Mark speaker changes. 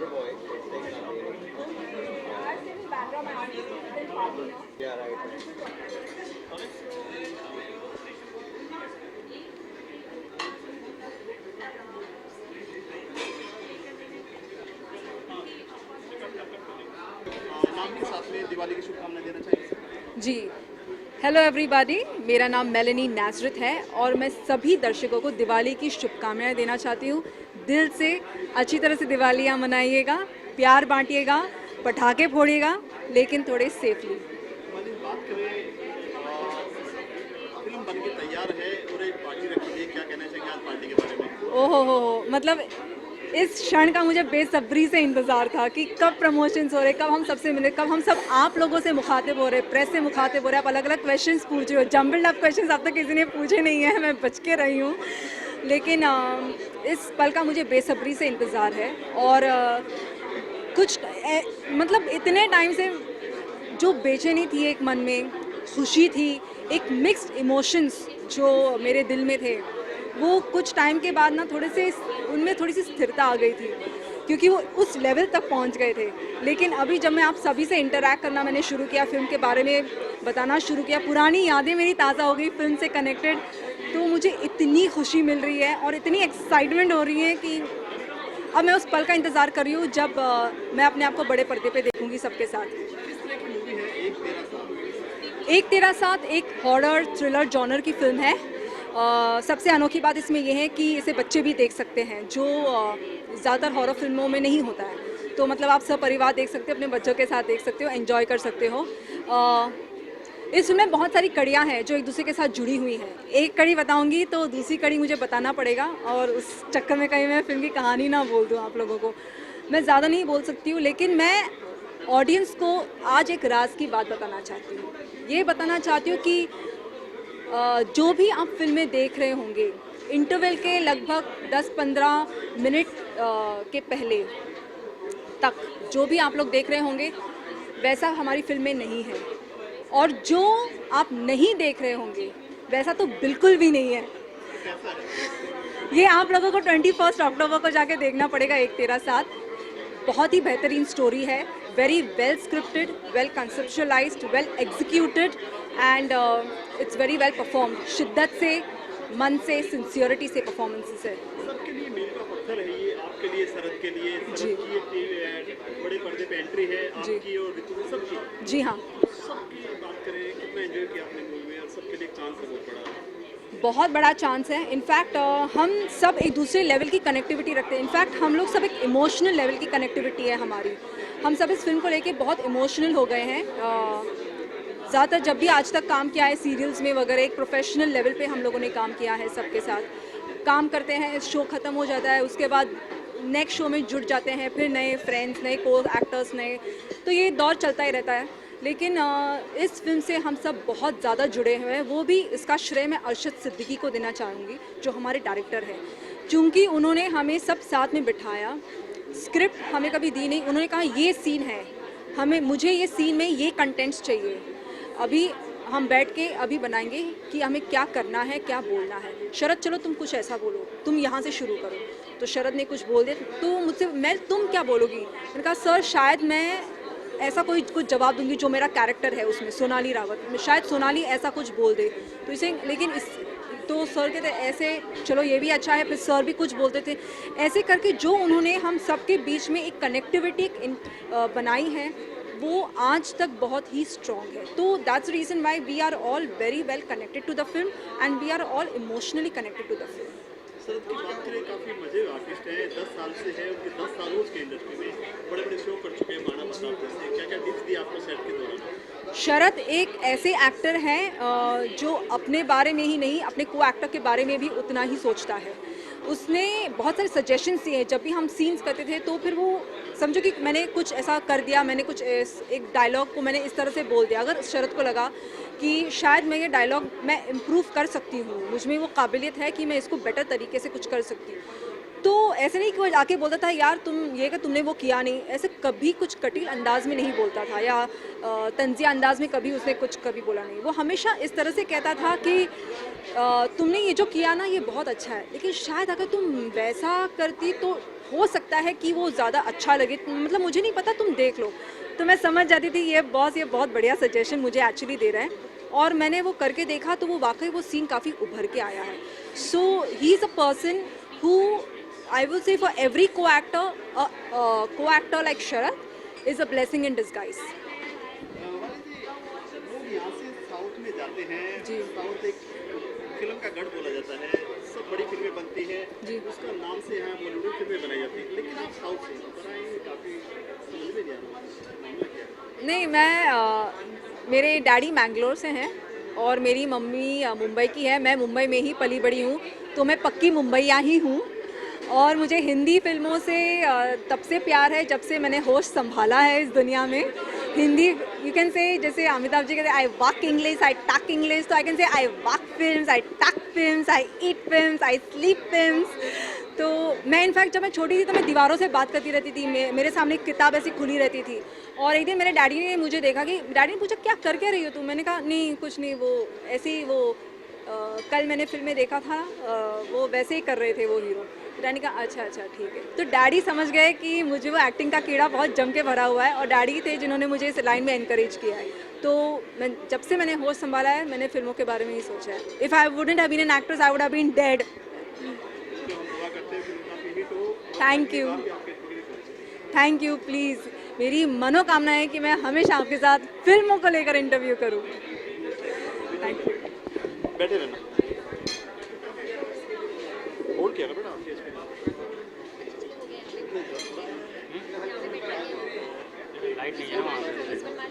Speaker 1: wonder boy. Saying yeah, right.
Speaker 2: नाम के साथ में दिवाली की शुभकामनाएं देना चाहिए।
Speaker 3: जी, हेलो एवरीबॉडी, मेरा नाम मेलेनी नाजरत है और मैं सभी दर्शकों को दिवाली की शुभकामनाएं देना चाहती हूँ। दिल से अच्छी तरह से दिवालियाँ मनाइएगा, प्यार बांटिएगा, पटाखे फोड़िएगा, लेकिन थोड़े सेफली।
Speaker 2: बात करें फिल्म बन के तैयार है और एक पार्टी रखी है, क्या कहना चाहिए आज पार्टी के बारे में?
Speaker 3: ओहो हो, मतलब इस क्षण का मुझे बेसब्री से इंतज़ार था कि कब प्रमोशंस हो रहे, कब हम सबसे मिले, कब हम सब आप लोगों से मुखातिब हो रहे, प्रेस से मुखातिब हो रहे, आप अलग अलग क्वेश्चंस पूछ रहे हो। जम्बल्ड अप क्वेश्चंस अब तक किसी ने पूछे नहीं है, मैं बच के रही हूँ, लेकिन इस पल का मुझे बेसब्री से इंतज़ार है। और मतलब इतने टाइम से जो बेचैनी थी एक मन में, खुशी थी, एक मिक्स्ड इमोशंस जो मेरे दिल में थे, वो कुछ टाइम के बाद ना थोड़े से उनमें थोड़ी सी स्थिरता आ गई थी, क्योंकि वो उस लेवल तक पहुंच गए थे। लेकिन अभी जब मैं आप सभी से इंटरैक्ट करना मैंने शुरू किया, फिल्म के बारे में बताना शुरू किया, पुरानी यादें मेरी ताज़ा हो गई फिल्म से कनेक्टेड, तो मुझे इतनी खुशी मिल रही है और इतनी एक्साइटमेंट हो रही है कि अब मैं उस पल का इंतज़ार कर रही हूँ जब मैं अपने आप को बड़े पर्दे पे देखूँगी सबके साथ।
Speaker 2: किस तरह की मूवी है
Speaker 3: एक तेरा साथ एक हॉरर थ्रिलर जॉनर की फिल्म है। सबसे अनोखी बात इसमें यह है कि इसे बच्चे भी देख सकते हैं, जो ज़्यादातर हॉरर फिल्मों में नहीं होता है। तो मतलब आप सब परिवार देख सकते हो, अपने बच्चों के साथ देख सकते हो, एंजॉय कर सकते हो। इस फिल्म में बहुत सारी कड़ियाँ हैं जो एक दूसरे के साथ जुड़ी हुई हैं। एक कड़ी बताऊंगी तो दूसरी कड़ी मुझे बताना पड़ेगा, और उस चक्कर में कहीं मैं फिल्म की कहानी ना बोल दूँ आप लोगों को। मैं ज़्यादा नहीं बोल सकती हूँ, लेकिन मैं ऑडियंस को आज एक राज की बात बताना चाहती हूँ। ये बताना चाहती हूँ कि जो भी आप फिल्में देख रहे होंगे, इंटरवल के लगभग 10-15 मिनट के पहले तक जो भी आप लोग देख रहे होंगे, वैसा हमारी फिल्में नहीं है। और जो आप नहीं देख रहे होंगे, वैसा तो बिल्कुल भी नहीं है। ये आप लोगों को 21 अक्टूबर को जाके देखना पड़ेगा। एक तेरा साथ बहुत ही बेहतरीन स्टोरी है, very well scripted, well कंसेप्चुअलाइज्ड, well executed and it's very well performed. शिद्दत से, मन से, सिंसियरिटी से परफॉर्मेंसेस है।
Speaker 2: सबके लिए मील का पत्थर है ये, आपके लिए, शरद के लिए, शरद की बड़े पर्दे पे एंट्री है आपकी और ऋतु सबकी।
Speaker 3: जी हाँ,
Speaker 2: सबकी बात करें, कितना एंजॉय किया आपने मूवी में और सबके लिए एक चांस है बहुत बड़ा।
Speaker 3: बहुत बड़ा चांस है। इनफैक्ट हम सब एक दूसरे लेवल की कनेक्टिविटी रखते हैं। इनफैक्ट हम लोग सब एक इमोशनल लेवल की कनेक्टिविटी है हमारी। हम सब इस फिल्म को लेके बहुत इमोशनल हो गए हैं। ज़्यादातर जब भी आज तक काम किया है सीरियल्स में वगैरह, एक प्रोफेशनल लेवल पे हम लोगों ने काम किया है, सबके साथ काम करते हैं। शो ख़त्म हो जाता है, उसके बाद नेक्स्ट शो में जुड़ जाते हैं, फिर नए फ्रेंड्स, नए को एक्टर्स, नए, तो ये दौर चलता ही रहता है। लेकिन इस फिल्म से हम सब बहुत ज़्यादा जुड़े हुए हैं। वो भी इसका श्रेय मैं अरशद सिद्दीकी को देना चाहूँगी, जो हमारे डायरेक्टर हैं, क्योंकि उन्होंने हमें सब साथ में बिठाया। स्क्रिप्ट हमें कभी दी नहीं, उन्होंने कहा ये सीन है, मुझे ये सीन में ये कंटेंट्स चाहिए, अभी हम बैठ के अभी बनाएंगे कि हमें क्या करना है, क्या बोलना है। शरद चलो तुम कुछ ऐसा बोलो, तुम यहाँ से शुरू करो। तो शरद ने कुछ बोल दिया, तो मुझसे तुम क्या बोलोगी? मैंने कहा सर शायद मैं ऐसा कुछ जवाब दूंगी जो मेरा कैरेक्टर है उसमें, सोनाली रावत, शायद सोनाली ऐसा कुछ बोल दे, तो इसे, लेकिन तो सर कहते ऐसे, चलो ये भी अच्छा है, फिर सर भी कुछ बोलते थे। ऐसे करके जो उन्होंने हम सबके बीच में एक कनेक्टिविटी बनाई है, वो आज तक बहुत ही स्ट्रॉन्ग है। तो that's reason why we are all very well connected to the film and we are all emotionally connected to the film.
Speaker 2: Sharad की बात करें, काफ़ी मजे आर्टिस्ट है, 10 साल से है, उनके 10 साल उसके इंडस्ट्री में बड़े बड़े शो कर चुके हैं, माना प्रताप जैसे। क्या क्या टिप्स दी आपको सेट के दौरान?
Speaker 3: शरद एक ऐसे एक्टर हैं जो अपने बारे में ही नहीं, अपने को एक्टर के बारे में भी उतना ही सोचता है। उसने बहुत सारे सजेशंस दिए हैं। जब भी हम सीन्स करते थे तो फिर वो समझो कि मैंने कुछ ऐसा कर दिया, मैंने कुछ एक डायलॉग को मैंने इस तरह से बोल दिया, अगर शरद को लगा कि शायद मैं ये डायलॉग मैं इम्प्रूव कर सकती हूँ, मुझ में वो काबिलियत है कि मैं इसको बेटर तरीके से कुछ कर सकती हूँ, तो ऐसे नहीं कि वो आके बोलता था यार तुमने वो किया नहीं, ऐसे कभी कुछ कटील अंदाज में नहीं बोलता था, या तंजिया अंदाज में कभी उसने कुछ कभी बोला नहीं। वो हमेशा इस तरह से कहता था कि तुमने ये जो किया ना ये बहुत अच्छा है, लेकिन शायद अगर तुम वैसा करती तो हो सकता है कि वो ज़्यादा अच्छा लगे, मतलब मुझे नहीं पता, तुम देख लो। तो मैं समझ जाती थी ये बॉस ये बहुत बढ़िया सजेशन मुझे एक्चुअली दे रहा है, और मैंने वो करके देखा तो वो वाकई वो सीन काफ़ी उभर के आया है। So he is a person who I will say for every coactor like Sharad is a blessing in disguise.
Speaker 2: लोग यहाँ से साउथ में जाते हैं
Speaker 3: जी।
Speaker 2: साउथ एक फिल्म का गढ़ बोला जाता है, सब बड़ी फिल्में बनती हैं
Speaker 3: जी।
Speaker 2: उसका नाम से यहाँ बॉलीवुड फिल्में बनाई जाती हैं, लेकिन आप साउथ से पर आए काफ़ी समझ में नहीं आ रहा मामला क्या है?
Speaker 3: नहीं, मैं मेरे डैडी मैंगलोर से हैं और मेरी मम्मी मुंबई की है। मैं मुंबई में ही पली बड़ी हूँ, तो मैं पक्की मुंबईया ही हूँ। और मुझे हिंदी फिल्मों से तब से प्यार है जब से मैंने होश संभाला है इस दुनिया में। हिंदी यू कैन से, जैसे अमिताभ जी कहते हैं I walk English, I talk English, तो I can say I walk films, I talk films, I eat films, I sleep films. तो मैं इनफैक्ट जब मैं छोटी थी तो मैं दीवारों से बात करती रहती थी, मेरे सामने एक किताब ऐसी खुली रहती थी। और एक दिन मेरे डैडी ने मुझे देखा कि डैडी ने पूछा क्या कर क्या रही हो तुम? मैंने कहा नहीं कुछ नहीं, वो ऐसे ही वो कल मैंने फिल्म में देखा था, वो वैसे ही कर रहे थे वो हीरो। डैडी कहा अच्छा अच्छा ठीक है। तो डैडी समझ गए कि मुझे वो एक्टिंग का कीड़ा बहुत जम के भरा हुआ है, और डैडी थे जिन्होंने मुझे इस लाइन में एनकरेज किया है। तो मैं जब से मैंने होश संभाला है मैंने फिल्मों के बारे में ही सोचा है। If I wouldn't have been an actress I would have been dead.
Speaker 2: जो हम दुआ करते हैं फिल्म काफ़ी हिट हो।
Speaker 3: थैंक यू,
Speaker 2: आपके फिल्म को
Speaker 3: थैंक यू। प्लीज़ मेरी मनोकामना है कि मैं हमेशा आपके साथ फिल्मों को लेकर इंटरव्यू करूँ। Thank you.
Speaker 2: बैठे रहना, होल्ड किया ना बेटा आपके इसमें।
Speaker 4: लाइट नहीं है ना वहाँ पे।